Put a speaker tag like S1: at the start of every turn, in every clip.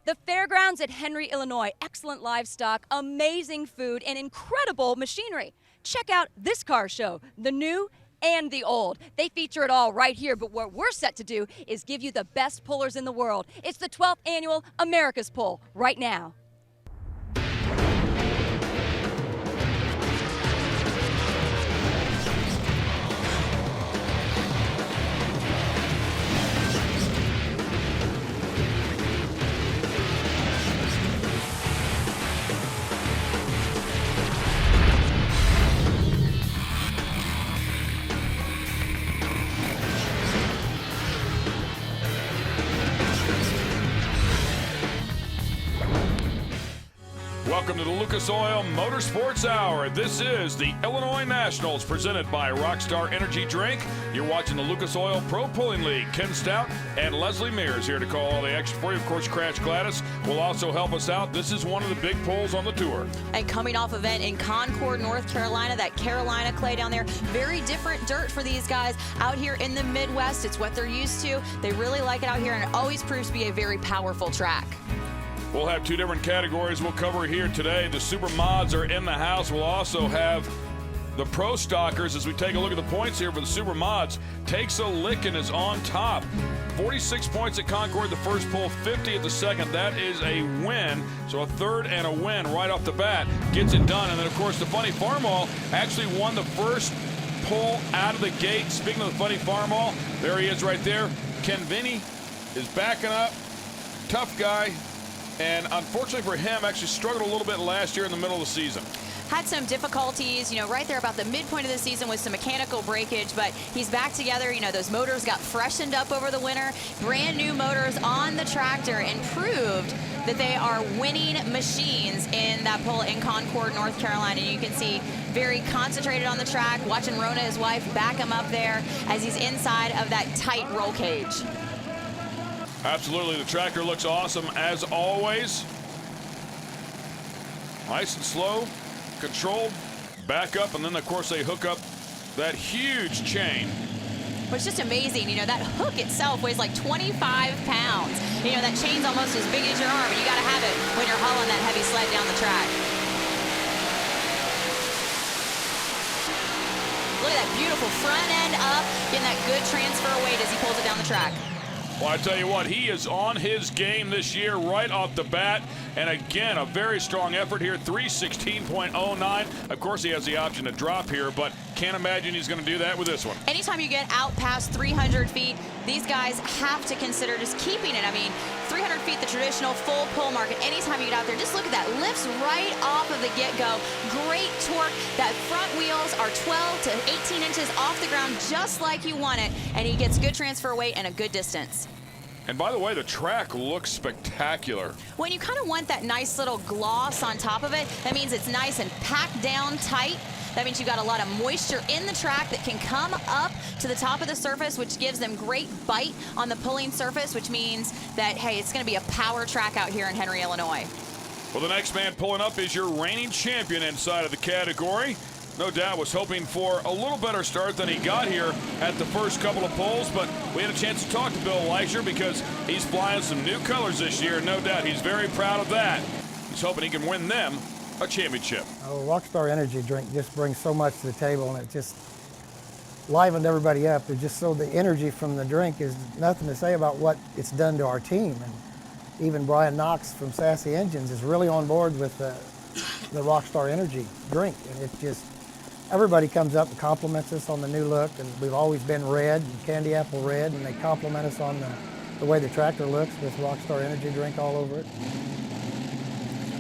S1: The fairgrounds at Henry, Illinois. Excellent livestock, amazing food, and incredible machinery. Check out this car show, the new and the old. They feature it all right here, but what we're set to do is give you the best pullers in the world. It's the 12th annual America's Pull right now.
S2: Welcome to the Lucas Oil Motorsports Hour. This is the Illinois Nationals presented by Rockstar Energy Drink. You're watching the Lucas Oil Pro Pulling League. Ken Stout and Leslie Mears here to call all the action for you. Of course, Crash Gladys will also help us out. This is one of the big pulls on the tour.
S3: And coming off event in Concord, North Carolina, that Carolina clay down there. Very different dirt for these guys out here in the Midwest. It's what they're used to. They really like it out here, and it always proves to be a very powerful track.
S2: We'll have two different categories we'll cover here today. The Super Mods are in the house. We'll also have the Pro Stockers as we take a look at the points here for the Super Mods. Takes a lick and is on top. 46 points at Concord, the first pull, 50 at the second. That is a win. So a third and a win right off the bat gets it done. And then, of course, the Funny Farmall actually won the first pull out of the gate. Speaking of the Funny Farmall, there he is right there. Ken Vinny is backing up. Tough guy. And unfortunately for him, actually struggled a little bit last year in the middle of the season.
S3: Had some difficulties, right there about the midpoint of the season with some mechanical breakage, but he's back together. Those motors got freshened up over the winter. Brand new motors on the tractor, and proved that they are winning machines in that pull in Concord, North Carolina. You can see very concentrated on the track, watching Rona, his wife, back him up there as he's inside of that tight roll cage.
S2: Absolutely, the tractor looks awesome as always. Nice and slow, controlled, back up, and then of course they hook up that huge chain.
S3: But it's just amazing, that hook itself weighs like 25 pounds. That chain's almost as big as your arm, and you gotta have it when you're hauling that heavy sled down the track. Look at that beautiful front end up, getting that good transfer of weight as he pulls it down the track.
S2: Well, I tell you what, he is on his game this year right off the bat. And again, a very strong effort here, 3:16.09. Of course, he has the option to drop here, but can't imagine he's going to do that with this one.
S3: Anytime you get out past 300 feet, these guys have to consider just keeping it. 300 feet, the traditional full pull market. Anytime you get out there, just look at that. Lifts right off of the get-go. Great torque. That front wheels are 12 to 18 inches off the ground, just like you want it. And he gets good transfer weight and a good distance.
S2: And by the way, the track looks spectacular.
S3: When you kind of want that nice little gloss on top of it, that means it's nice and packed down tight. That means you've got a lot of moisture in the track that can come up to the top of the surface, which gives them great bite on the pulling surface, which means that, hey, it's going to be a power track out here in Henry, Illinois.
S2: Well, the next man pulling up is your reigning champion inside of the category. No doubt was hoping for a little better start than he got here at the first couple of pulls, but we had a chance to talk to Bill Leisure because he's flying some new colors this year. No doubt he's very proud of that. He's hoping he can win them a championship.
S4: Oh, Rockstar Energy Drink just brings so much to the table, and it just livened everybody up. It just so the energy from the drink is nothing to say about what it's done to our team. And even Brian Knox from Sassy Engines is really on board with the Rockstar Energy Drink, and it just, everybody comes up and compliments us on the new look, and we've always been red and candy apple red, and they compliment us on the way the tractor looks with Rockstar Energy Drink all over it.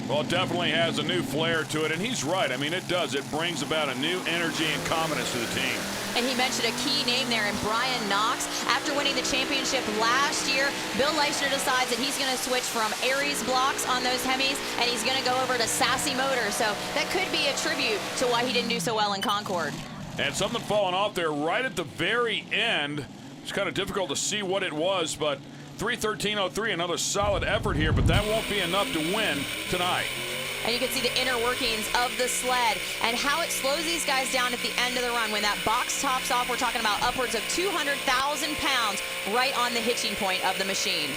S2: Well, it definitely has a new flair to it, and he's right. It does. It brings about a new energy and confidence to the team.
S3: And he mentioned a key name there in Brian Knox. After winning the championship last year, Bill Leisner decides that he's going to switch from Aries blocks on those Hemis, and he's going to go over to Sassy Motors. So that could be a tribute to why he didn't do so well in Concord.
S2: And something falling off there right at the very end. It's kind of difficult to see what it was, but 3:13.03, another solid effort here, but that won't be enough to win tonight.
S3: And you can see the inner workings of the sled and how it slows these guys down at the end of the run. When that box tops off, we're talking about upwards of 200,000 pounds right on the hitching point of the machine.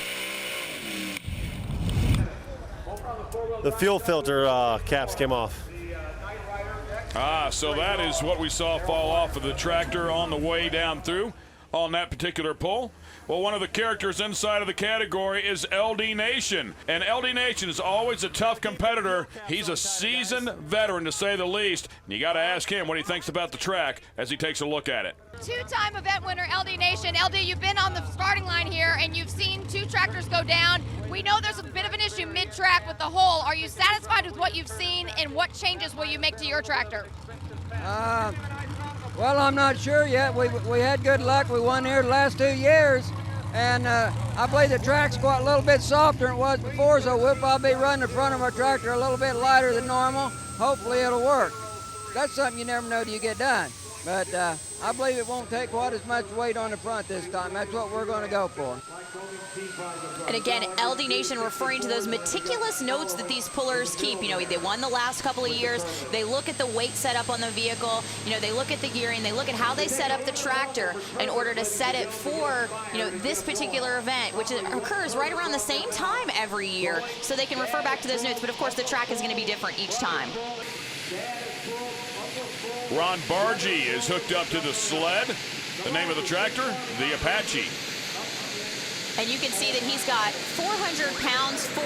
S5: The fuel filter caps came off.
S2: So that is what we saw fall off of the tractor on the way down through on that particular pull. Well, one of the characters inside of the category is LD Nation. And LD Nation is always a tough competitor. He's a seasoned veteran, to say the least. And you got to ask him what he thinks about the track as he takes a look at it.
S6: Two-time event winner, LD Nation. LD, you've been on the starting line here, and you've seen 2 tractors go down. We know there's a bit of an issue mid-track with the hole. Are you satisfied with what you've seen, and what changes will you make to your tractor?
S7: Well, I'm not sure yet. We had good luck. We won here the last 2 years, and I believe the track's quite a little bit softer than it was before, so we'll probably be running the front of our tractor a little bit lighter than normal. Hopefully it'll work. That's something you never know till you get done. But I believe it won't take quite as much weight on the front this time. That's what we're going to go for.
S3: And again, LD Nation referring to those meticulous notes that these pullers keep. You know, they won the last couple of years. They look at the weight setup on the vehicle. You know, they look at the gearing. They look at how they set up the tractor in order to set it for, you know, this particular event, which occurs right around the same time every year. So they can refer back to those notes. But of course, the track is going to be different each time.
S2: Ron Bargy is hooked up to the sled. The name of the tractor, the Apache.
S3: And you can see that he's got 400 pounds, 4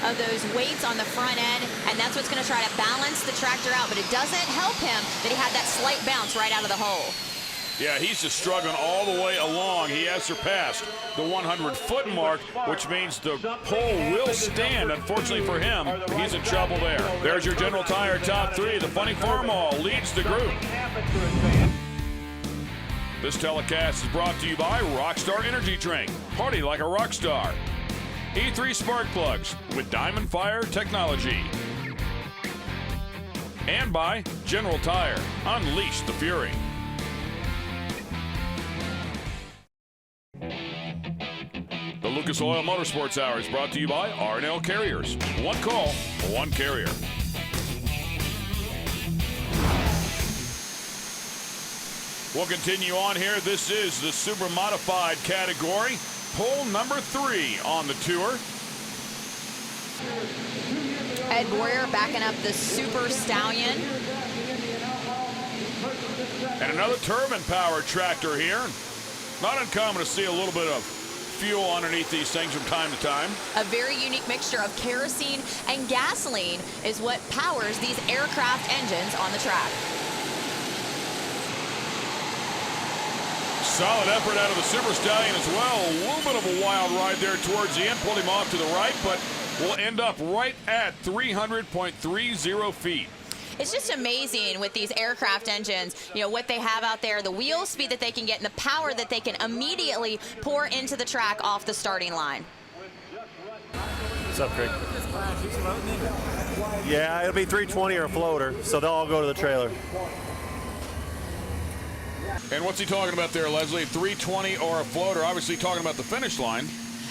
S3: of those weights on the front end, and that's what's going to try to balance the tractor out. But it doesn't help him that he had that slight bounce right out of the hole.
S2: Yeah, he's just struggling all the way along. He has surpassed the 100-foot mark, which means the pole will stand. Unfortunately for him, he's in trouble there. There's your General Tire Top 3. The Funny Farmall leads the group. This telecast is brought to you by Rockstar Energy Drink. Party like a rock star. E3 Spark Plugs with Diamond Fire Technology. And by General Tire. Unleash the fury. The Lucas Oil Motorsports Hour is brought to you by R&L Carriers. One call, one carrier. We'll continue on here. This is the super modified category. Pole number 3 on the tour.
S3: Ed Boyer backing up the Super Stallion.
S2: And another turbine-powered tractor here. Not uncommon to see a little bit of fuel underneath these things from time to time.
S3: A very unique mixture of kerosene and gasoline is what powers these aircraft engines on the track.
S2: Solid effort out of the Super Stallion as well. A little bit of a wild ride there towards the end. Pulled him off to the right, but will end up right at 300.30 feet.
S3: It's just amazing with these aircraft engines, you know, what they have out there, the wheel speed that they can get, and the power that they can immediately pour into the track off the starting line.
S5: What's up, Craig? Yeah, it'll be 320 or a floater, so they'll all go to the trailer.
S2: And what's he talking about there, Leslie? 320 or a floater, obviously talking about the finish line.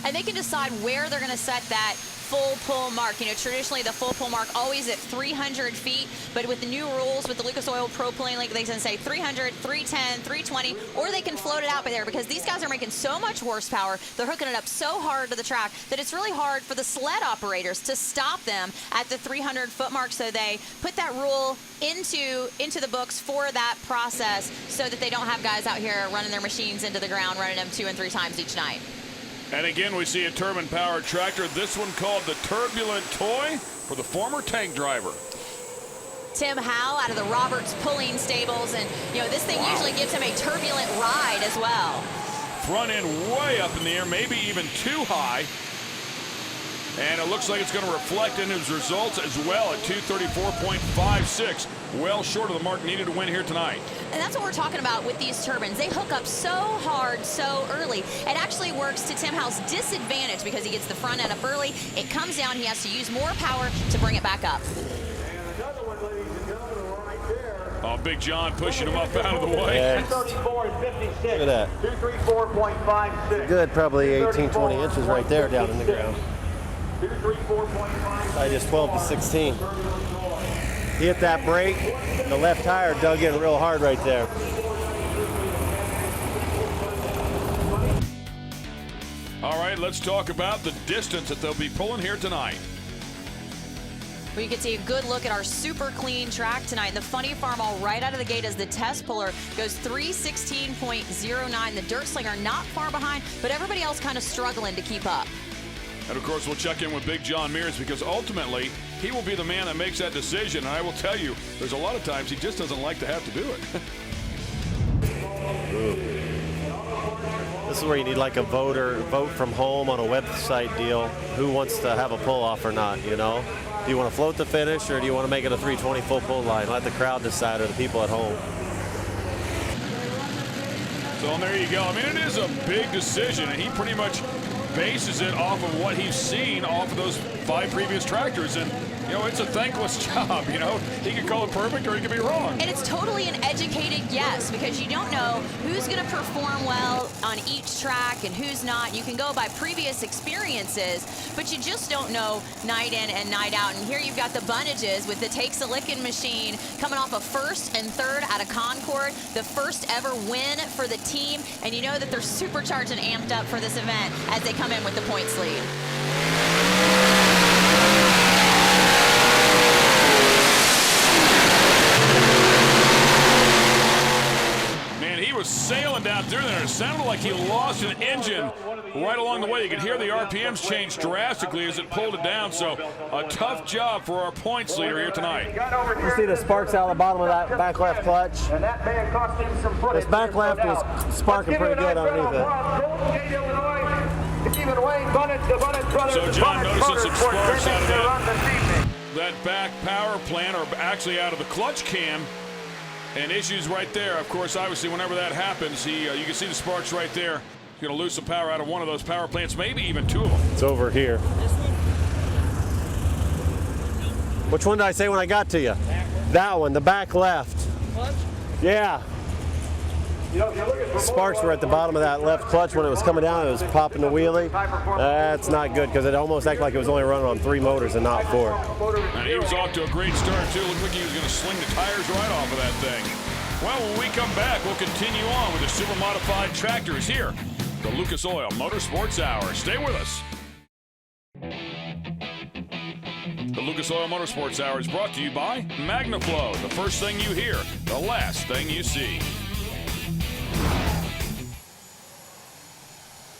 S3: And they can decide where they're going to set that full pull mark. You know, traditionally the full pull mark always at 300 feet, but with the new rules with the Lucas Oil Pro Pulling League, they can say 300, 310, 320, or they can float it out by there because these guys are making so much horsepower. They're hooking it up so hard to the track that it's really hard for the sled operators to stop them at the 300-foot mark. So they put that rule into the books for that process so that they don't have guys out here running their machines into the ground, running them 2 and 3 times each night.
S2: And again, we see a turbine-powered tractor. This one called the Turbulent Toy for the former tank driver.
S3: Tim Howe out of the Roberts Pulling Stables, and you know this thing usually gives him a turbulent ride as well.
S2: Front end way up in the air, maybe even too high. And it looks like it's going to reflect in his results as well at 234.56. Well short of the mark needed to win here tonight.
S3: And that's what we're talking about with these turbines. They hook up so hard, so early. It actually works to Tim Howe's disadvantage because he gets the front end up early. It comes down, he has to use more power to bring it back up.
S2: Oh, Big John pushing him up out of the way.
S5: Yeah.
S8: 234 and 56.
S5: Look at that.
S8: 234.56.
S5: Good, probably 18, 20 inches right there down in the ground.
S8: 234.56.
S5: I just 12 to 16. He hit that brake, the left tire dug in real hard right there.
S2: All right, let's talk about the distance that they'll be pulling here tonight.
S3: where you can see a good look at our super clean track tonight. And the funny farm all right out of the gate as the test puller goes 3:16.09. The dirt slinger not far behind, but everybody else kind of struggling to keep up.
S2: And of course, we'll check in with Big John Mears because ultimately he will be the man that makes that decision. And I will tell you, there's a lot of times he just doesn't like to have to do it.
S5: This is where you need like a vote from home on a website deal. Who wants to have a pull-off or not, you know? Do you want to float the finish or do you want to make it a 320 full pull line? Let the crowd decide or the people at home.
S2: So and there you go. I mean, it is a big decision, and he pretty much bases it off of what he's seen off of those 5 previous tractors. And, you know, it's a thankless job, you know. He could call it perfect or he could be wrong.
S3: And it's totally an educated guess because you don't know who's going to perform well on each track and who's not. You can go by previous experiences, but you just don't know night in and night out. And here you've got the Bunnages with the Takes a Lickin' machine coming off a 1st and 3rd out of Concord, the first ever win for the team. And you know that they're supercharged and amped up for this event as they come in with the points lead.
S2: He was sailing down through there. It sounded like he lost an engine right along the way. You could hear the RPMs change drastically as it pulled it down. So a tough job for our points leader here tonight.
S5: You see the sparks out of the bottom of that back left clutch?
S8: And that may have cost him some footage.
S5: This back left is sparking pretty good underneath it.
S2: So John notices some sparks out of that back power plant, or actually out of the clutch cam. And issues right there. Of course, obviously, whenever that happens, you can see the sparks right there. He's going to lose some power out of one of those power plants, maybe even 2 of them.
S5: It's over here. Which one did I say when I got to you? That one, the back left. Yeah. Sparks were at the bottom of that left clutch when it was coming down. It was popping the wheelie. That's not good because it almost acted like it was only running on 3 motors and not 4.
S2: And he was off to a great start, too. Looked like he was going to sling the tires right off of that thing. Well, when we come back, we'll continue on with the super modified tractors here. The Lucas Oil Motorsports Hour. Stay with us. The Lucas Oil Motorsports Hour is brought to you by MagnaFlow. The first thing you hear, the last thing you see.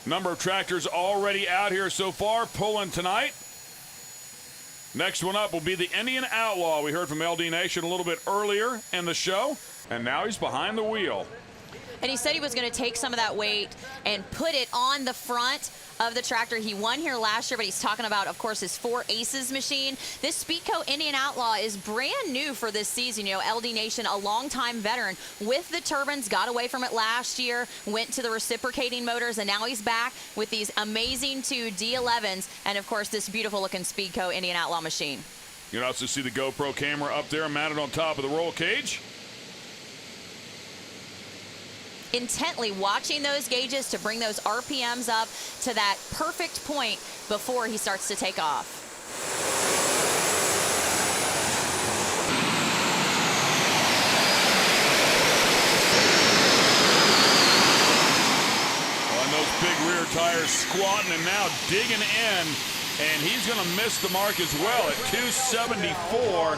S2: Number of tractors already out here so far, pulling tonight. Next one up will be the Indian Outlaw. We heard from LD Nation a little bit earlier in the show, and now he's behind the wheel.
S3: And he said he was going to take some of that weight and put it on the front of the tractor. He won here last year, but he's talking about, of course, his 4 Aces machine. This Speedco Indian Outlaw is brand new for this season. You know, LD Nation, a longtime veteran with the turbines, got away from it last year, went to the reciprocating motors, and now he's back with these amazing 2 D11s, and, of course, this beautiful-looking Speedco Indian Outlaw machine.
S2: You can also see the GoPro camera up there mounted on top of the roll cage.
S3: Intently watching those gauges to bring those RPMs up to that perfect point before he starts to take off.
S2: On those big rear tires squatting and now digging in, and he's going to miss the mark as well at 274.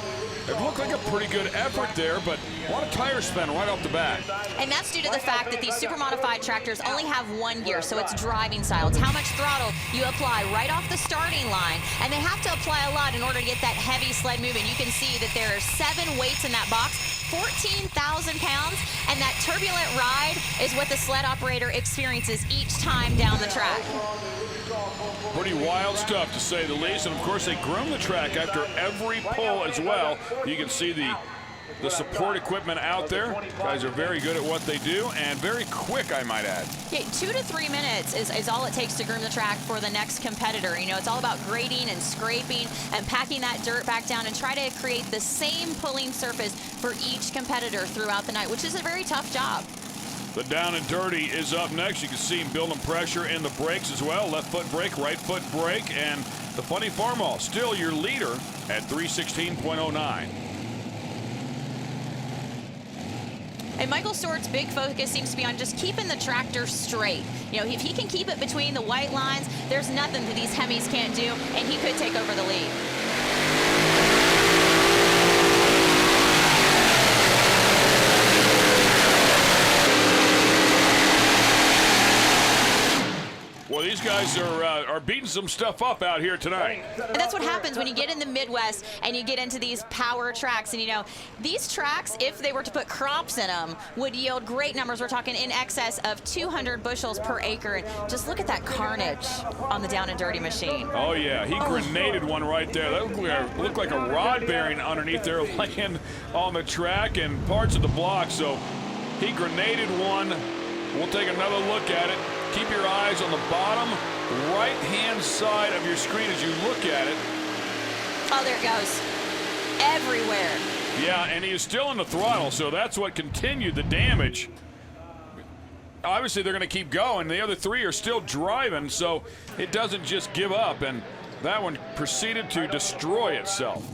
S2: It looked like a pretty good effort there, but a lot of tire spin right off the bat.
S3: And that's due to the fact that these super modified tractors only have 1 gear, so it's driving style. It's how much throttle you apply right off the starting line. And they have to apply a lot in order to get that heavy sled moving. You can see that there are 7 weights in that box, 14,000 pounds, and that turbulent ride is what the sled operator experiences each time down the track.
S2: Pretty wild stuff, to say the least. And, of course, they groom the track after every pull as well. You can see the support equipment out there. Guys are very good at what they do and very quick, I might add.
S3: Yeah, 2 to 3 minutes is all it takes to groom the track for the next competitor. You know, it's all about grading and scraping and packing that dirt back down and try to create the same pulling surface for each competitor throughout the night, which is a very tough job.
S2: The down and dirty is up next. You can see him building pressure in the brakes as well. Left foot brake, right foot brake, and the funny Farmall still your leader at 316.09.
S3: And Michael Stewart's big focus seems to be on just keeping the tractor straight. You know, if he can keep it between the white lines, there's nothing that these Hemis can't do, and he could take over the lead.
S2: guys are beating some stuff up out here tonight.
S3: And that's what happens when you get in the Midwest and you get into these power tracks. And, you know, these tracks, if they were to put crops in them, would yield great numbers. We're talking in excess of 200 bushels per acre. And just look at that carnage on the down and dirty machine.
S2: Oh, yeah. He grenaded one right there. That looked like a rod bearing underneath there laying on the track and parts of the block. So he grenaded one. We'll take another look at it. Keep your eyes on the bottom right-hand side of your screen as you look at it.
S3: Oh, there it goes. Everywhere.
S2: Yeah, and he is still in the throttle, so that's what continued the damage. Obviously, they're going to keep going. The other three are still driving, so it doesn't just give up, and that one proceeded to destroy itself.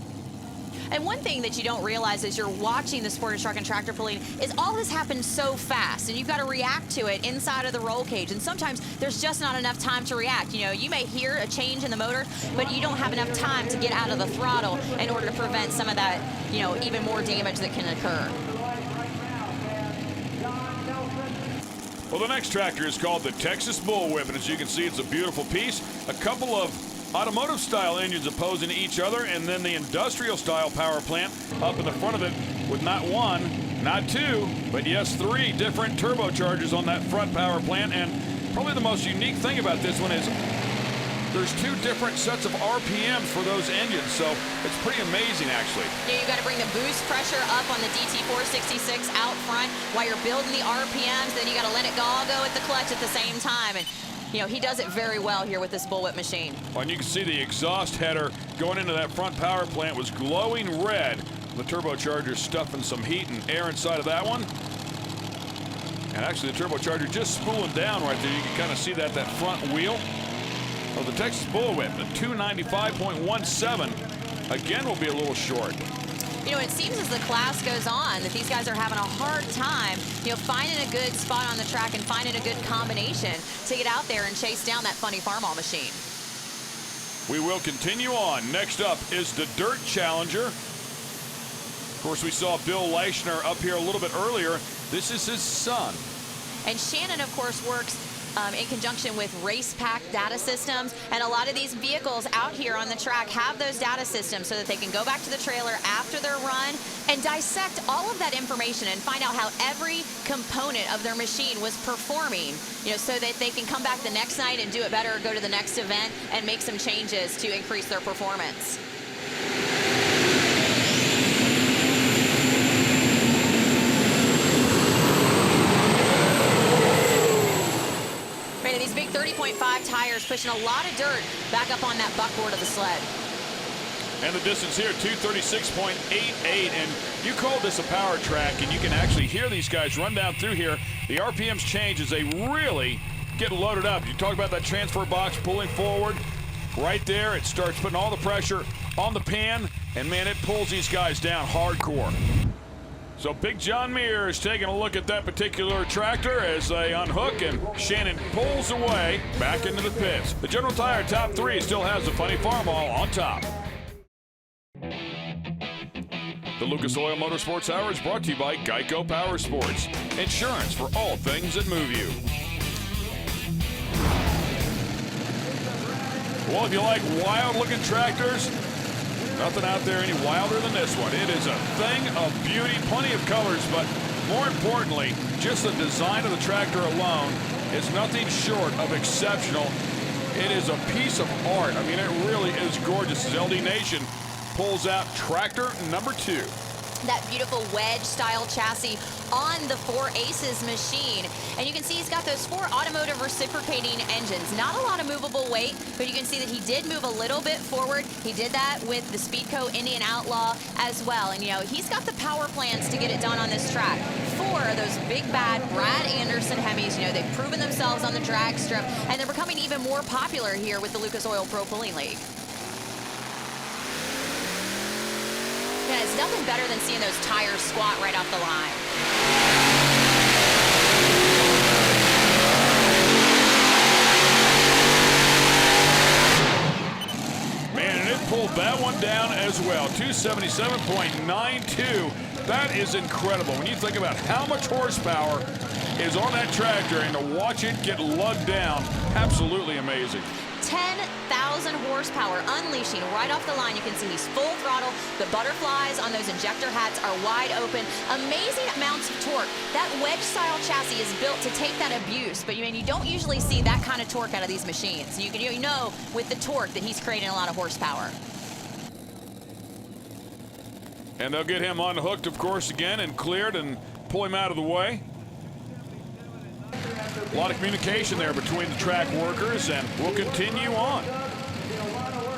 S3: And one thing that you don't realize as you're watching the sport of truck and tractor pulling is all this happens so fast, and you've got to react to it inside of the roll cage. And sometimes there's just not enough time to react. You know, you may hear a change in the motor, but you don't have enough time to get out of the throttle in order to prevent some of that, you know, even more damage that can occur.
S2: Well, the next tractor is called the Texas Bullwhip, and as you can see, it's a beautiful piece. A couple of automotive style engines opposing each other, and then the industrial style power plant up in the front of it with not one, not two, but yes, three different turbochargers on that front power plant. And probably the most unique thing about this one is there's two different sets of RPMs for those engines, so it's pretty amazing actually.
S3: Yeah, you got to bring the boost pressure up on the DT466 out front while you're building the RPMs, then you got to let it all go at the clutch at the same time. And you know, he does it very well here with this bullwhip machine.
S2: Well, and you can see the exhaust header going into that front power plant was glowing red. The turbocharger stuffing some heat and air inside of that one. And actually the turbocharger just spooling down right there. You can kind of see that front wheel. Well, the Texas Bullwhip, the 295.17, again will be a little short.
S3: You know, it seems as the class goes on that these guys are having a hard time, you know, finding a good spot on the track and finding a good combination to get out there and chase down that funny farmall machine.
S2: We will continue on. Next up is the Dirt Challenger. Of course, we saw Bill Leischner up here a little bit earlier. This is his son.
S3: And Shannon, of course, works in conjunction with Race Pack data systems, and a lot of these vehicles out here on the track have those data systems so that they can go back to the trailer after their run and dissect all of that information and find out how every component of their machine was performing, you know, so that they can come back the next night and do it better or go to the next event and make some changes to increase their performance. These big 30.5 tires pushing a lot of dirt back up on that buckboard of the sled.
S2: And the distance here, 236.88, and you call this a power track, and you can actually hear these guys run down through here. The RPMs change as they really get loaded up. You talk about that transfer box pulling forward. Right there, it starts putting all the pressure on the pan, and man, it pulls these guys down hardcore. So Big John Muir is taking a look at that particular tractor as they unhook, and Shannon pulls away back into the pits. The General Tire Top 3 still has the funny farmall on top. The Lucas Oil Motorsports Hour is brought to you by Geico Power Sports. Insurance for all things that move you. Well, if you like wild-looking tractors, nothing out there any wilder than this one. It is a thing of beauty, plenty of colors, but more importantly, just the design of the tractor alone is nothing short of exceptional. It is a piece of art. I mean, it really is gorgeous. As LD Nation pulls out tractor number 2.
S3: That beautiful wedge-style chassis on the 4 Aces machine. And you can see he's got those 4 automotive reciprocating engines. Not a lot of movable weight, but you can see that he did move a little bit forward. He did that with the Speedco Indian Outlaw as well. And, you know, he's got the power plans to get it done on this track. 4 of those big, bad Brad Anderson Hemis. You know, they've proven themselves on the drag strip, and they're becoming even more popular here with the Lucas Oil Pro Pulling League. Yeah, it's nothing better than seeing those tires squat right off the line.
S2: Man, and it pulled that one down as well. 277.92. That is incredible. When you think about how much horsepower is on that tractor, and to watch it get lugged down, absolutely amazing.
S3: 10,000 horsepower unleashing right off the line. You can see he's full throttle. The butterflies on those injector hats are wide open. Amazing amounts of torque. That wedge-style chassis is built to take that abuse, but you don't usually see that kind of torque out of these machines. You know with the torque that he's creating a lot of horsepower.
S2: And they'll get him unhooked, of course, again, and cleared and pull him out of the way. A lot of communication there between the track workers, and we'll continue on.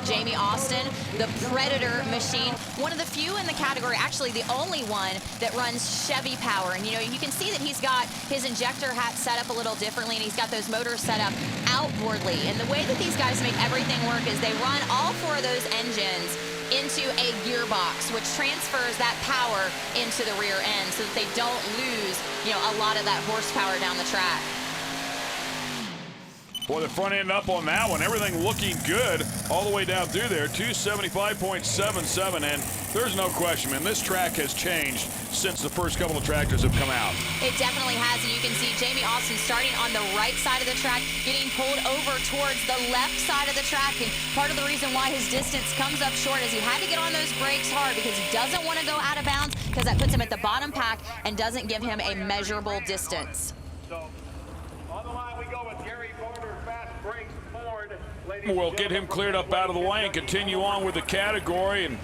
S3: Jamie Austin, the Predator machine, one of the few in the category, actually the only one that runs Chevy power. And you can see that he's got his injector hat set up a little differently, and he's got those motors set up outboardly. And the way that these guys make everything work is they run all four of those engines into a gearbox, which transfers that power into the rear end so that they don't lose, a lot of that horsepower down the track.
S2: Boy, the front end up on that one. Everything looking good all the way down through there. 275.77, and there's no question, man, this track has changed since the first couple of tractors have come out.
S3: It definitely has, and you can see Jamie Austin starting on the right side of the track, getting pulled over towards the left side of the track, and part of the reason why his distance comes up short is he had to get on those brakes hard because he doesn't want to go out of bounds because that puts him at the bottom pack and doesn't give him a measurable distance.
S2: We'll get him cleared up out of the way and continue on with the category. And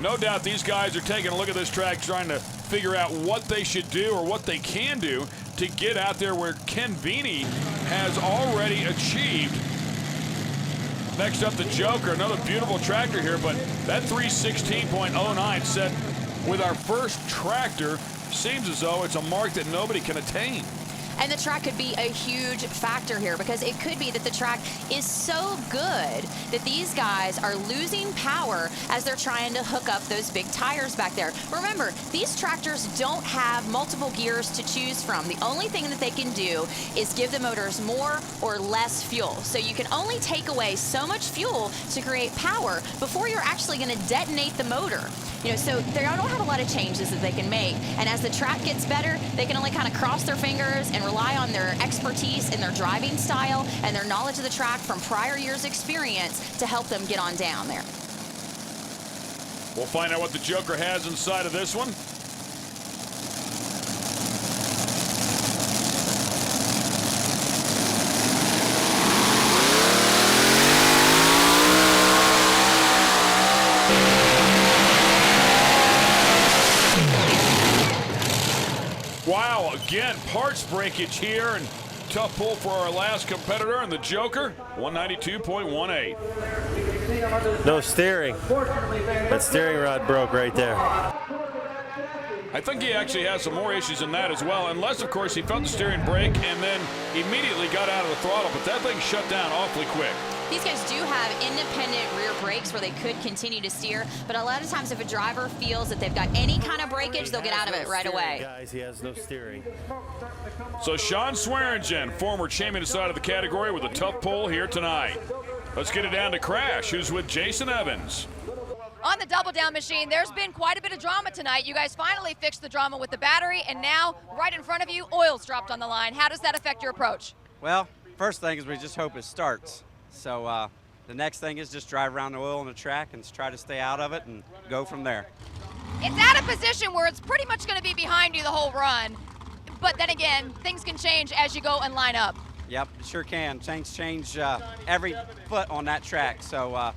S2: no doubt these guys are taking a look at this track, trying to figure out what they should do or what they can do to get out there where Ken Vini has already achieved. Next up, the Joker, another beautiful tractor here, but that 316.09 set with our first tractor seems as though it's a mark that nobody can attain.
S3: And the track could be a huge factor here because it could be that the track is so good that these guys are losing power as they're trying to hook up those big tires back there. Remember, these tractors don't have multiple gears to choose from. The only thing that they can do is give the motors more or less fuel. So you can only take away so much fuel to create power before you're actually going to detonate the motor. So they don't have a lot of changes that they can make. And as the track gets better, they can only kind of cross their fingers and rely on their expertise and their driving style and their knowledge of the track from prior years' experience to help them get on down there.
S2: We'll find out what the Joker has inside of this one. Wow, again, parts breakage here, and tough pull for our last competitor, and the Joker, 192.18.
S5: No steering. That steering rod broke right there.
S2: I think he actually has some more issues than that as well, unless, of course, he felt the steering brake and then immediately got out of the throttle, but that thing shut down awfully quick.
S3: These guys do have independent rear brakes where they could continue to steer, but a lot of times if a driver feels that they've got any kind of breakage, they'll get out of it right away.
S5: Guys, he has no steering.
S2: So Sean Swearingen, former champion inside of the category, with a tough pull here tonight. Let's get it down to Crash, who's with Jason Evans.
S6: On the double down machine, there's been quite a bit of drama tonight. You guys finally fixed the drama with the battery, and now right in front of you, oil's dropped on the line. How does that affect your approach?
S9: Well, first thing is we just hope it starts. So the next thing is just drive around the oil on the track and try to stay out of it and go from there.
S6: It's at a position where it's pretty much going to be behind you the whole run. But then again, things can change as you go and line up.
S9: Yep, it sure can. Things change every foot on that track. So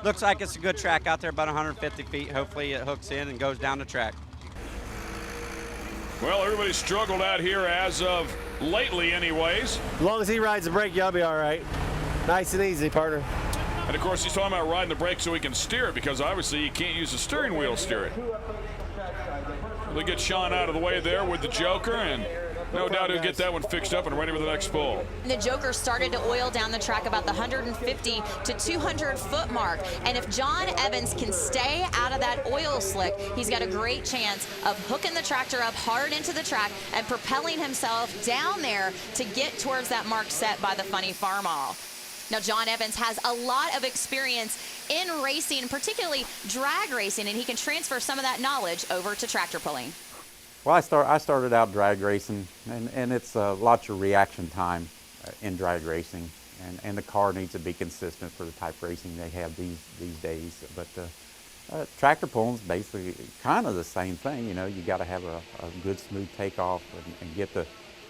S9: looks like it's a good track out there, about 150 feet. Hopefully it hooks in and goes down the track.
S2: Well, everybody's struggled out here as of lately anyways.
S5: As long as he rides the brake, you'll be all right. Nice and easy, partner.
S2: And of course, he's talking about riding the brake so he can steer it, because obviously you can't use the steering wheel to steer it. They get Sean out of the way there with the Joker, and no doubt he'll get that one fixed up and ready for the next pull.
S3: The Joker started to oil down the track about the 150 to 200 foot mark. And if John Evans can stay out of that oil slick, he's got a great chance of hooking the tractor up hard into the track and propelling himself down there to get towards that mark set by the funny farmall. Now, John Evans has a lot of experience in racing, particularly drag racing, and he can transfer some of that knowledge over to tractor pulling.
S10: Well, I started out drag racing, and it's lots of reaction time in drag racing, and the car needs to be consistent for the type of racing they have these days. But tractor pulling is basically kind of the same thing. You know, you got to have a good smooth takeoff and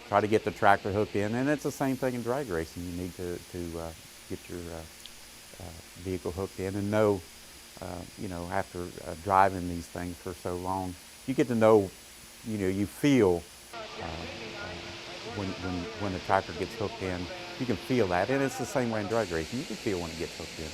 S10: try to get the tractor hooked in, and it's the same thing in drag racing. You need to get your vehicle hooked in and know, you know, after driving these things for so long, you get to know, you know, you feel when the tractor gets hooked in, you can feel that, and it's the same way in drag racing. You can feel when it gets hooked in.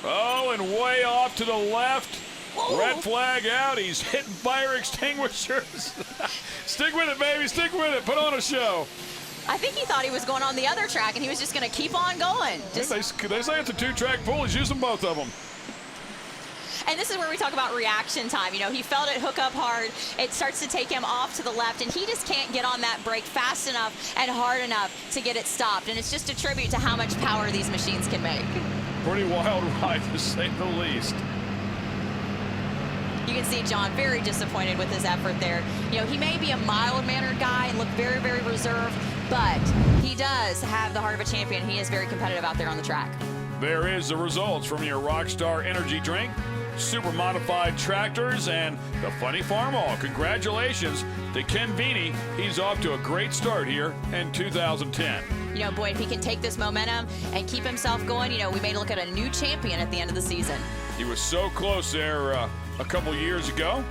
S2: Oh, and way off to the left. Red flag out. He's hitting fire extinguishers. Stick with it, baby. Stick with it. Put on a show.
S3: I think he thought he was going on the other track, and he was just going to keep on going.
S2: They say it's a two-track pull. He's using both of them.
S3: And this is where we talk about reaction time. You know, he felt it hook up hard. It starts to take him off to the left, and he just can't get on that brake fast enough and hard enough to get it stopped. And it's just a tribute to how much power these machines can make.
S2: Pretty wild ride, to say the least.
S3: You can see John very disappointed with his effort there. You know, he may be a mild-mannered guy and look very, very reserved, but he does have the heart of a champion. He is very competitive out there on the track.
S2: There is the results from your Rockstar Energy Drink, super modified tractors, and the Funny Farm All. Congratulations to Ken Vini. He's off to a great start here in 2010.
S3: You know, boy, if he can take this momentum and keep himself going, you know, we may look at a new champion at the end of the season.
S2: He was so close there a couple years ago.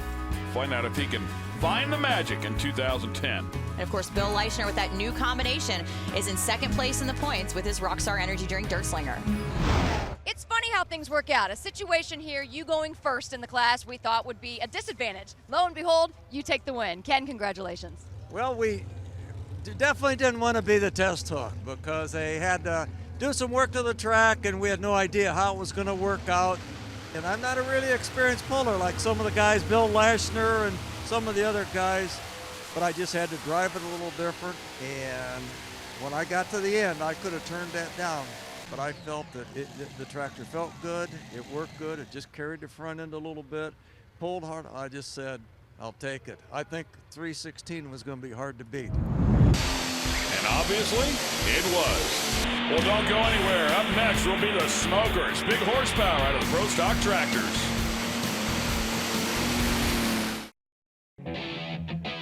S2: Find out if he can find the magic in 2010.
S3: And of course, Bill Leichner with that new combination is in second place in the points with his Rockstar Energy Drink Dirt Slinger.
S1: It's funny how things work out. A situation here, you going first in the class, we thought would be a disadvantage. Lo and behold, you take the win. Ken, congratulations.
S7: Well, we definitely didn't want to be the test hook because they had to do some work to the track, and we had no idea how it was going to work out. And I'm not a really experienced puller like some of the guys, Bill Leichner and some of the other guys, but I just had to drive it a little different. And when I got to the end, I could have turned that down, but I felt that the tractor felt good, it worked good, it just carried the front end a little bit, pulled hard. I just said, I'll take it. I think 316 was going to be hard to beat.
S2: And obviously, it was. Well, don't go anywhere. Up next will be the Smokers. Big horsepower out of the Pro Stock tractors.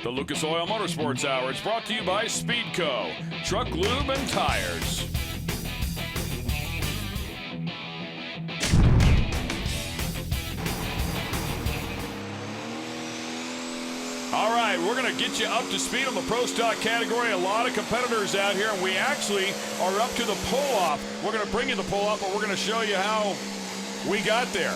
S2: The Lucas Oil Motorsports Hour is brought to you by Speedco, truck lube and tires. All right, we're going to get you up to speed on the Pro Stock category. A lot of competitors out here, and we actually are up to the pull-off. We're going to bring you the pull-off, but we're going to show you how we got there.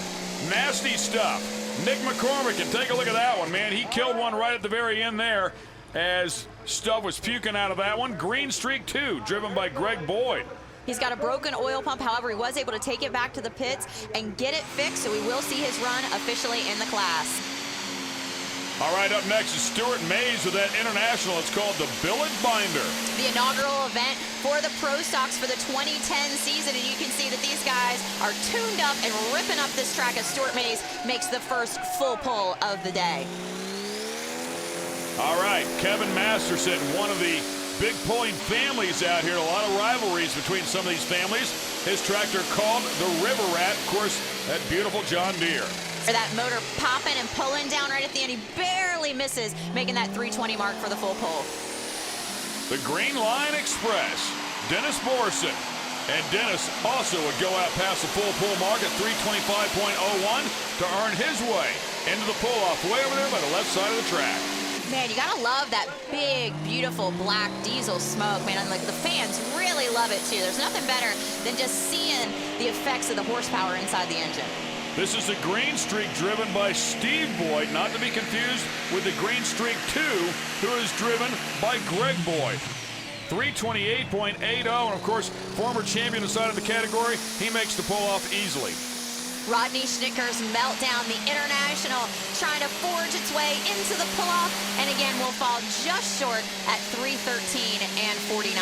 S2: Nasty stuff. Nick McCormick, and take a look at that one, man. He killed one right at the very end there as stuff was puking out of that one. Green Streak 2, driven by Greg Boyd.
S3: He's got a broken oil pump. However, he was able to take it back to the pits and get it fixed, so we will see his run officially in the class.
S2: All right, up next is Stuart Mays with that international. It's called the Billet Binder.
S3: The inaugural event for the Pro Stocks for the 2010 season, and you can see that these guys are tuned up and ripping up this track as Stuart Mays makes the first full pull of the day.
S2: All right, Kevin Masterson, one of the big pulling families out here. A lot of rivalries between some of these families. His tractor called the River Rat, of course, that beautiful John Deere.
S3: That motor popping and pulling down right at the end. He barely misses, making that 320 mark for the full pull.
S2: The Green Line Express, Dennis Borson. And Dennis also would go out past the full pull mark at 325.01 to earn his way into the pull-off way over there by the left side of the track.
S3: Man, you gotta love that big, beautiful black diesel smoke, man. And like the fans really love it too. There's nothing better than just seeing the effects of the horsepower inside the engine.
S2: This is the Green Streak driven by Steve Boyd, not to be confused with the Green Streak 2, who is driven by Greg Boyd. 328.80, and of course, former champion inside of the category, he makes the pull-off easily.
S3: Rodney Schnicker's Meltdown, the International, trying to forge its way into the pull-off, and again will fall just short at 313 and 49.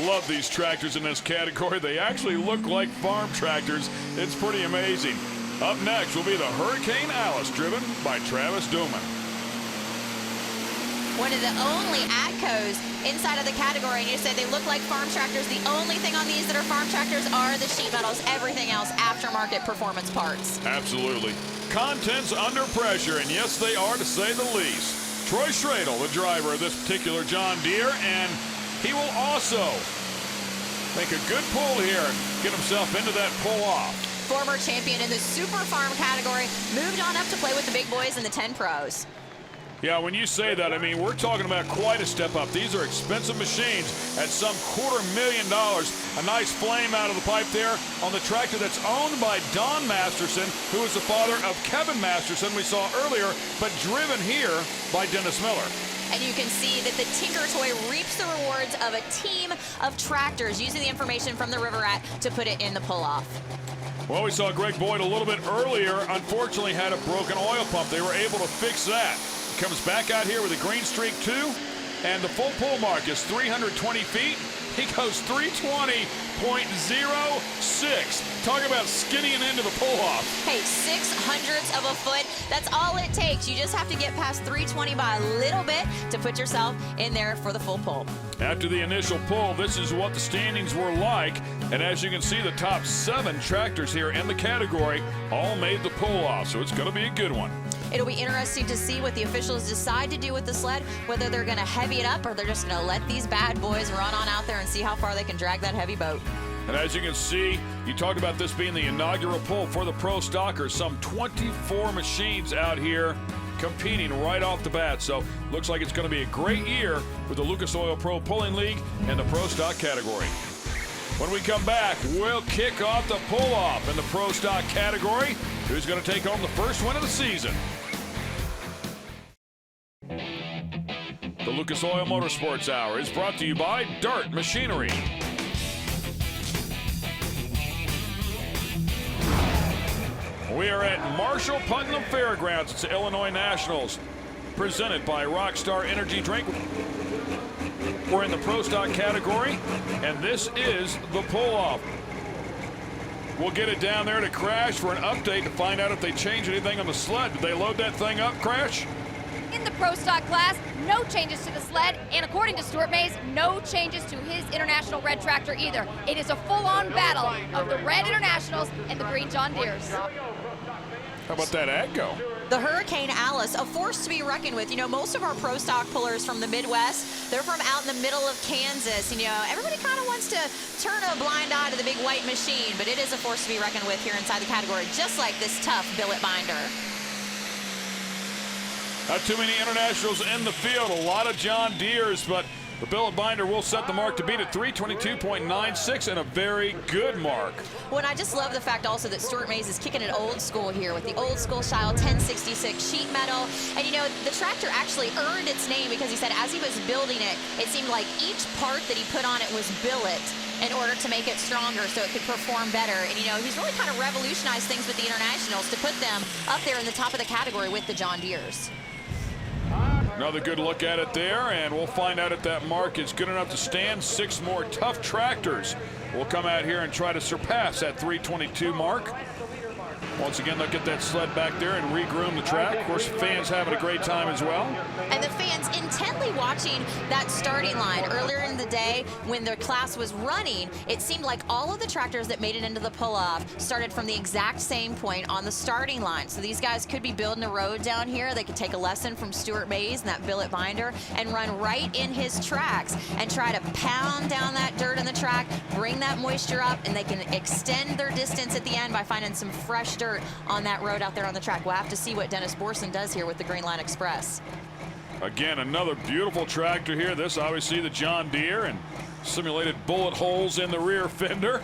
S2: Love these tractors in this category. They actually look like farm tractors. It's pretty amazing. Up next will be the Hurricane Alice, driven by Travis Duman.
S3: One of the only AGCOs inside of the category, and you said they look like farm tractors. The only thing on these that are farm tractors are the sheet metals. Everything else, aftermarket performance parts.
S2: Absolutely. Contents under pressure, and yes, they are, to say the least. Troy Schradel, the driver of this particular John Deere, and he will also make a good pull here and get himself into that pull-off.
S3: Former champion in the super farm category, moved on up to play with the big boys in the 10 pros.
S2: Yeah, when you say that, I mean, we're talking about quite a step up. These are expensive machines at some $250,000. A nice flame out of the pipe there on the tractor that's owned by Don Masterson, who is the father of Kevin Masterson we saw earlier, but driven here by Dennis Miller.
S3: And you can see that the Tinker Toy reaps the rewards of a team of tractors using the information from the River Rat to put it in the pull-off.
S2: Well, we saw Greg Boyd a little bit earlier. Unfortunately, had a broken oil pump. They were able to fix that. Comes back out here with a green streak 2, and the full pull mark is 320 feet. He goes 320.06. Talk about skinnying into the pull-off.
S3: Hey, 0.06 of a foot, that's all it takes. You just have to get past 320 by a little bit to put yourself in there for the full pull.
S2: After the initial pull, this is what the standings were like. And as you can see, the top 7 tractors here in the category all made the pull-off, so it's going to be a good one.
S3: It'll be interesting to see what the officials decide to do with the sled, whether they're going to heavy it up or they're just going to let these bad boys run on out there and see how far they can drag that heavy boat.
S2: And as you can see, you talked about this being the inaugural pull for the Pro Stockers. Some 24 machines out here competing right off the bat. So looks like it's going to be a great year with the Lucas Oil Pro Pulling League and the Pro Stock category. When we come back, we'll kick off the pull-off in the Pro Stock category. Who's going to take home the first win of the season? The Lucas Oil Motorsports Hour is brought to you by Dart Machinery. We are at Marshall Putnam Fairgrounds. It's the Illinois Nationals, presented by Rockstar Energy Drink. We're in the Pro Stock category, and this is the pull-off. We'll get it down there to Crash for an update to find out if they changed anything on the sled. Did they load that thing up, Crash?
S6: In the Pro Stock class, no changes to the sled, and according to Stuart Mays, no changes to his International Red tractor either. It is a full-on battle of the Red Internationals and the Green John Deeres.
S2: How about that AGCO?
S3: The Hurricane Alice, a force to be reckoned with. You know, most of our Pro Stock pullers from the Midwest, they're from out in the middle of Kansas. And, you know, everybody kind of wants to turn a blind eye to the big white machine, but it is a force to be reckoned with here inside the category, just like this tough billet binder.
S2: Not too many internationals in the field, a lot of John Deeres, but the billet binder will set the mark to beat at 322.96 and a very good mark.
S3: Well, and I just love the fact also that Stuart Mays is kicking it old school here with the old school style 1066 sheet metal. And you know, the tractor actually earned its name because he said as he was building it, it seemed like each part that he put on it was billet in order to make it stronger so it could perform better. And you know, he's really kind of revolutionized things with the internationals to put them up there in the top of the category with the John Deeres.
S2: Another good look at it there, and we'll find out if that mark is good enough to stand. 6 more tough tractors will come out here and try to surpass that 322 mark. Once again, they'll get that sled back there and regroom the track. Of course, fans having a great time as well.
S3: And the fans intently watching that starting line. Earlier in the day, when the class was running, it seemed like all of the tractors that made it into the pull-off started from the exact same point on the starting line. So these guys could be building a road down here. They could take a lesson from Stuart Mays and that billet binder and run right in his tracks and try to pound down that dirt in the track, bring that moisture up, and they can extend their distance at the end by finding some fresh dirt on that road out there on the track. We'll have to see what Dennis Borson does here with the Green Line Express.
S2: Again, another beautiful tractor here. This obviously the John Deere and simulated bullet holes in the rear fender.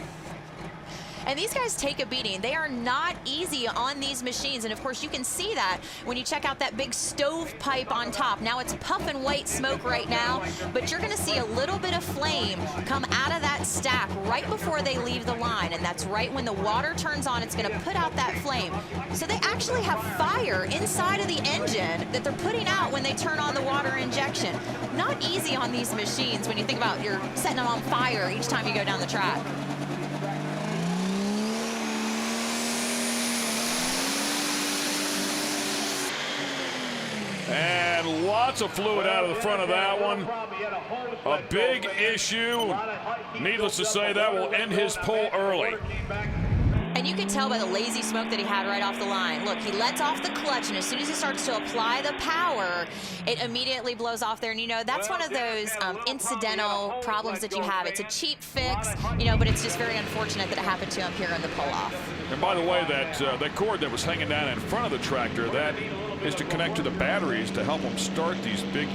S3: And these guys take a beating. They are not easy on these machines. And of course, you can see that when you check out that big stovepipe on top. Now it's puffing white smoke right now, but you're gonna see a little bit of flame come out of that stack right before they leave the line. And that's right when the water turns on, it's gonna put out that flame. So they actually have fire inside of the engine that they're putting out when they turn on the water injection. Not easy on these machines when you think about you're setting them on fire each time you go down the track.
S2: And lots of fluid out of the front of that one. A big issue. Needless to say, that will end his pull early.
S3: And you can tell by the lazy smoke that he had right off the line. Look, he lets off the clutch, and as soon as he starts to apply the power, it immediately blows off there. And, you know, that's one of those incidental problems that you have. It's a cheap fix, you know, but it's just very unfortunate that it happened to him here in the pull-off.
S2: And by the way, that cord that was hanging down in front of the tractor, that is to connect to the batteries to help them start these big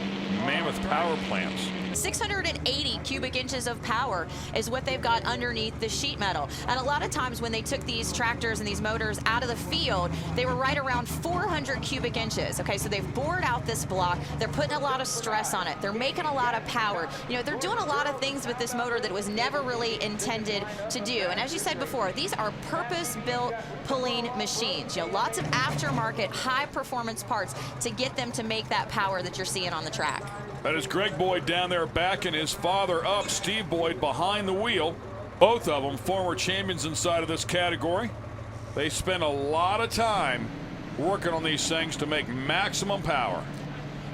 S2: mammoth power plants.
S3: 680 cubic inches of power is what they've got underneath the sheet metal. And a lot of times when they took these tractors and these motors out of the field, they were right around 400 cubic inches. Okay, so they've bored out this block. They're putting a lot of stress on it. They're making a lot of power. You know, they're doing a lot of things with this motor that was never really intended to do. And as you said before, these are purpose-built pulling machines. You know, lots of aftermarket, high-performance parts to get them to make that power that you're seeing on the track.
S2: That is Greg Boyd down there backing his father up. Steve Boyd behind the wheel. Both of them former champions inside of this category. They spend a lot of time working on these things to make maximum power.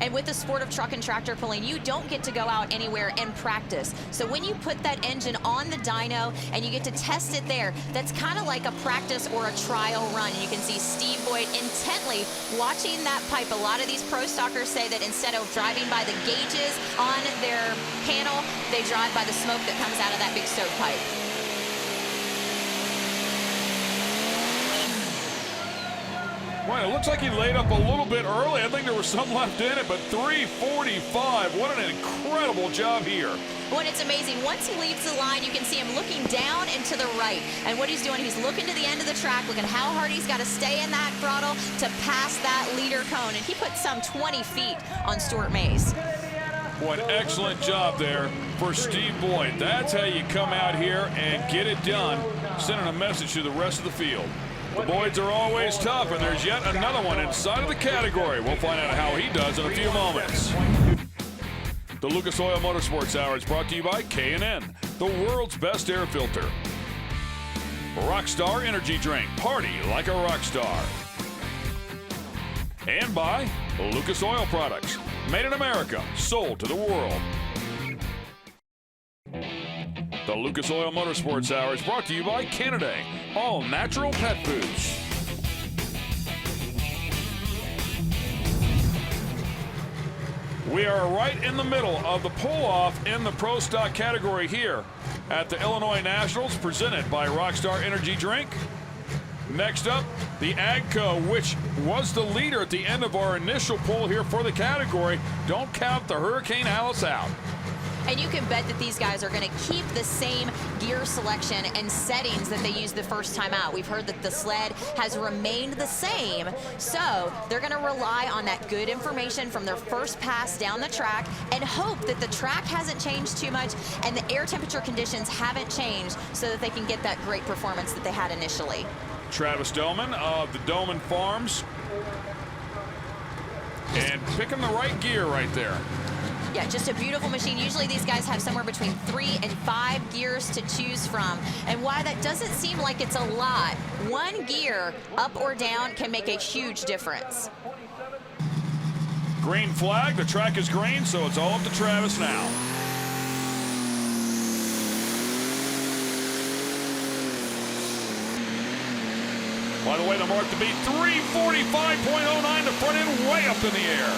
S3: And with the sport of truck and tractor pulling, you don't get to go out anywhere and practice. So when you put that engine on the dyno and you get to test it there, that's kind of like a practice or a trial run. And you can see Steve Boyd intently watching that pipe. A lot of these pro stockers say that instead of driving by the gauges on their panel, they drive by the smoke that comes out of that big stovepipe.
S2: Well, it looks like he laid up a little bit early. I think there was some left in it, but 3:45. What an incredible job here.
S3: Well, it's amazing. Once he leaves the line, you can see him looking down and to the right. And what he's doing, he's looking to the end of the track. Look at how hard he's got to stay in that throttle to pass that leader cone. And he put some 20 feet on Stuart Mays.
S2: What an excellent job there for Steve Boyd. That's how you come out here and get it done, sending a message to the rest of the field. The Boyds are always tough, and there's yet another one inside of the category. We'll find out how he does in a few moments. The Lucas Oil Motorsports Hour is brought to you by K&N, the world's best air filter. Rockstar Energy Drink, party like a rock star. And by Lucas Oil Products, made in America, sold to the world. The Lucas Oil Motorsports Hour is brought to you by Canada, all natural pet foods. We are right in the middle of the pull-off in the Pro Stock category here at the Illinois Nationals, presented by Rockstar Energy Drink. Next up, the AGCO, which was the leader at the end of our initial poll here for the category. Don't count the Hurricane Alice out.
S3: And you can bet that these guys are going to keep the same gear selection and settings that they used the first time out. We've heard that the sled has remained the same, so they're going to rely on that good information from their first pass down the track and hope that the track hasn't changed too much and the air temperature conditions haven't changed so that they can get that great performance that they had initially.
S2: Travis Doman of the Doman Farms, and picking the right gear right there.
S3: Yeah, just a beautiful machine. Usually these guys have somewhere between 3 and 5 gears to choose from. And while that doesn't seem like it's a lot, one gear up or down can make a huge difference.
S2: Green flag, the track is green, so it's all up to Travis now. By the way, the mark to beat 3:45.09, the front end way up in the air.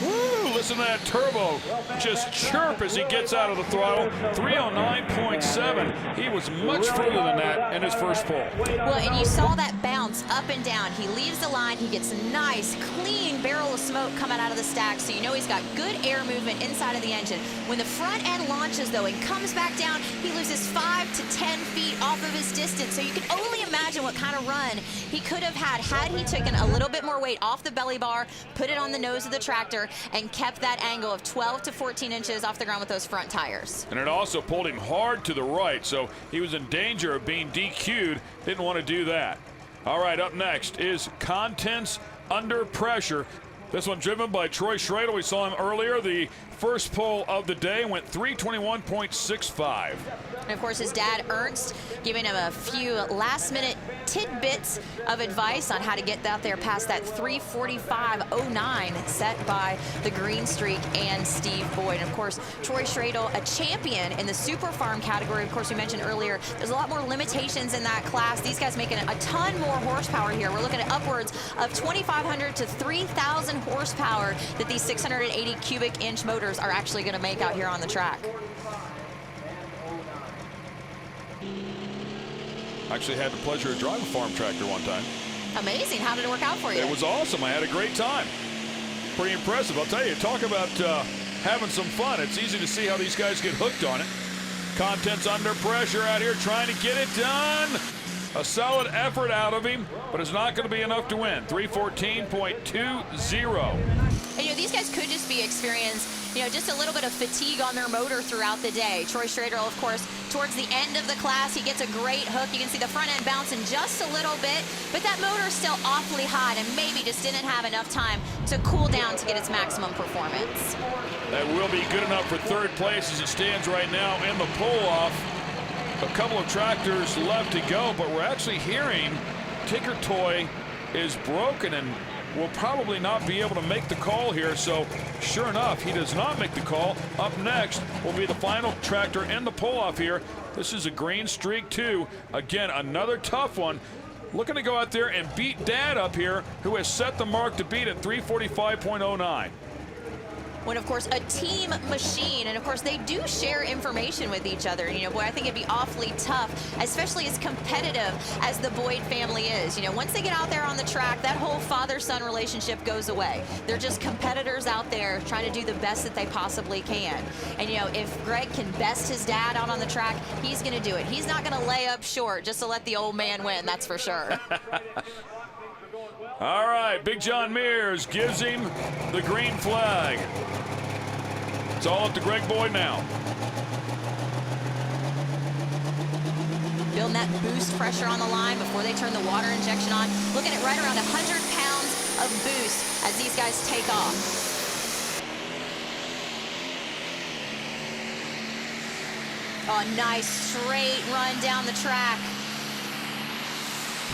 S2: Woo, Listen to that turbo just chirp as he gets out of the throttle. 309.7. He was much further than that in his first pull.
S3: Well, and you saw that bounce up and down. He leaves the line. He gets a nice, clean barrel of smoke coming out of the stack, so you know he's got good air movement inside of the engine. When the front end launches, though, and comes back down, he loses 5 to 10 feet off of his distance. So you can only imagine what kind of run he could have had he taken a little bit more weight off the belly bar, put it on the nose of the tractor, and kept that angle of 12 to 14 inches off the ground with those front tires.
S2: And it also pulled him hard to the right, so he was in danger of being DQ'd. Didn't want to do that. All right, up next is Contents Under Pressure. This one driven by Troy Schradel. We saw him earlier. The first pull of the day went 321.65.
S3: And of course, his dad, Ernst, giving him a few last-minute tidbits of advice on how to get out there past that 3:45.09 set by the Green Streak and Steve Boyd. And of course, Troy Schradel, a champion in the Super Farm category. Of course, we mentioned earlier, there's a lot more limitations in that class. These guys making a ton more horsepower here. We're looking at upwards of 2,500 to 3,000 horsepower that these 680 cubic inch motors are actually going to make out here on the track.
S2: Actually had the pleasure of driving a farm tractor one time.
S3: Amazing. How did it work out for you?
S2: It was awesome. I had a great time. Pretty impressive. I'll tell you, talk about having some fun. It's easy to see how these guys get hooked on it. Contents Under Pressure out here trying to get it done. A solid effort out of him, but it's not going to be enough to win. 314.20.
S3: And, you know, these guys could just be experiencing, you know, just a little bit of fatigue on their motor throughout the day. Troy Schradel, of course, towards the end of the class, he gets a great hook. You can see the front end bouncing just a little bit, but that motor is still awfully hot and maybe just didn't have enough time to cool down to get its maximum performance.
S2: That will be good enough for third place as it stands right now in the pull-off. A couple of tractors left to go, but we're actually hearing Tinker Toy is broken and will probably not be able to make the call here. So sure enough, he does not make the call. Up next will be the final tractor in the pull-off here. This is a Green Streak 2. Again, another tough one. Looking to go out there and beat Dad up here, who has set the mark to beat at 345.09.
S3: When, of course, a team machine, and of course they do share information with each other. You know, boy, I think it'd be awfully tough, especially as competitive as the Boyd family is. You know, once they get out there on the track, that whole father-son relationship goes away. They're just competitors out there trying to do the best that they possibly can. And, you know, if Greg can best his dad out on the track, he's going to do it. He's not going to lay up short just to let the old man win, that's for sure.
S2: All right, Big John Mears gives him the green flag. It's all up to Greg Boyd now.
S3: Building that boost pressure on the line before they turn the water injection on. Looking at right around 100 pounds of boost as these guys take off. Oh, nice straight run down the track.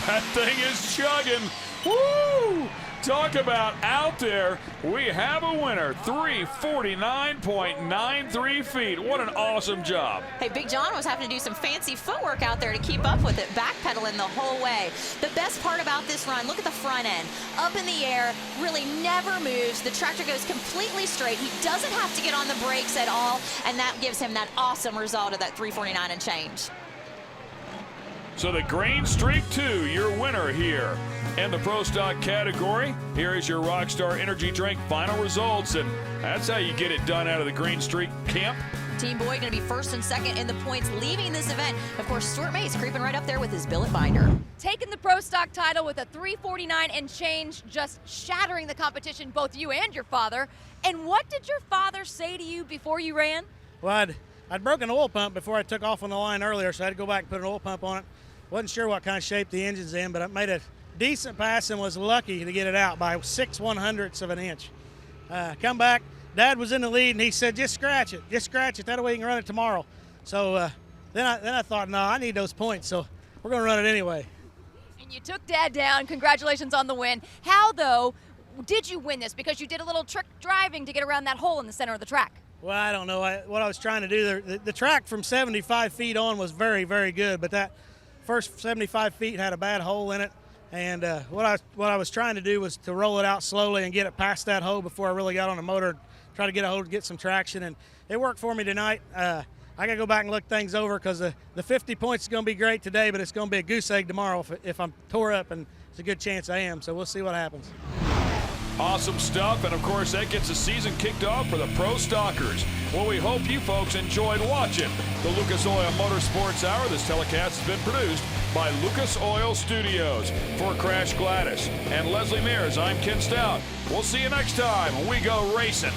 S2: That thing is chugging. Woo! Talk about out there. We have a winner. 349.93 feet. What an awesome job.
S3: Hey, Big John was having to do some fancy footwork out there to keep up with it, backpedaling the whole way. The best part about this run, look at the front end. Up in the air, really never moves. The tractor goes completely straight. He doesn't have to get on the brakes at all, and that gives him that awesome result of that 349 and change.
S2: So the Green Streak 2, your winner here in the Pro Stock category. Here is your Rockstar Energy Drink final results, and that's how you get it done out of the Green Streak camp.
S3: Team Boyd going to be first and second in the points leaving this event. Of course, Stuart Mays creeping right up there with his billet binder.
S1: Taking the Pro Stock title with a 349 and change, just shattering the competition, both you and your father. And what did your father say to you before you ran?
S11: Well, I'd broken an oil pump before I took off on the line earlier, so I had to go back and put an oil pump on it. Wasn't sure what kind of shape the engine's in, but I made a decent pass and was lucky to get it out by 6/100ths of an inch. Come back, Dad was in the lead, and he said, just scratch it, that way you can run it tomorrow. So then I thought, no, I need those points, so we're going to run it anyway.
S1: And you took Dad down. Congratulations on the win. How, though, did you win this? Because you did a little trick driving to get around that hole in the center of the track.
S11: Well, I don't know what I was trying to do there. The track from 75 feet on was very, very good, but that first 75 feet had a bad hole in it, And what I was trying to do was to roll it out slowly and get it past that hole before I really got on the motor, try to get a hold, get some traction, and it worked for me tonight. I got to go back and look things over because the 50 points is going to be great today, but it's going to be a goose egg tomorrow if I'm tore up, and it's a good chance I am. So we'll see what happens.
S2: Awesome stuff, and of course that gets the season kicked off for the Pro Stalkers. Well, we hope you folks enjoyed watching the Lucas Oil Motorsports Hour. This telecast has been produced by Lucas Oil Studios. For Crash Gladys and Leslie Mears, I'm Ken Stout. We'll see you next time when we go racing.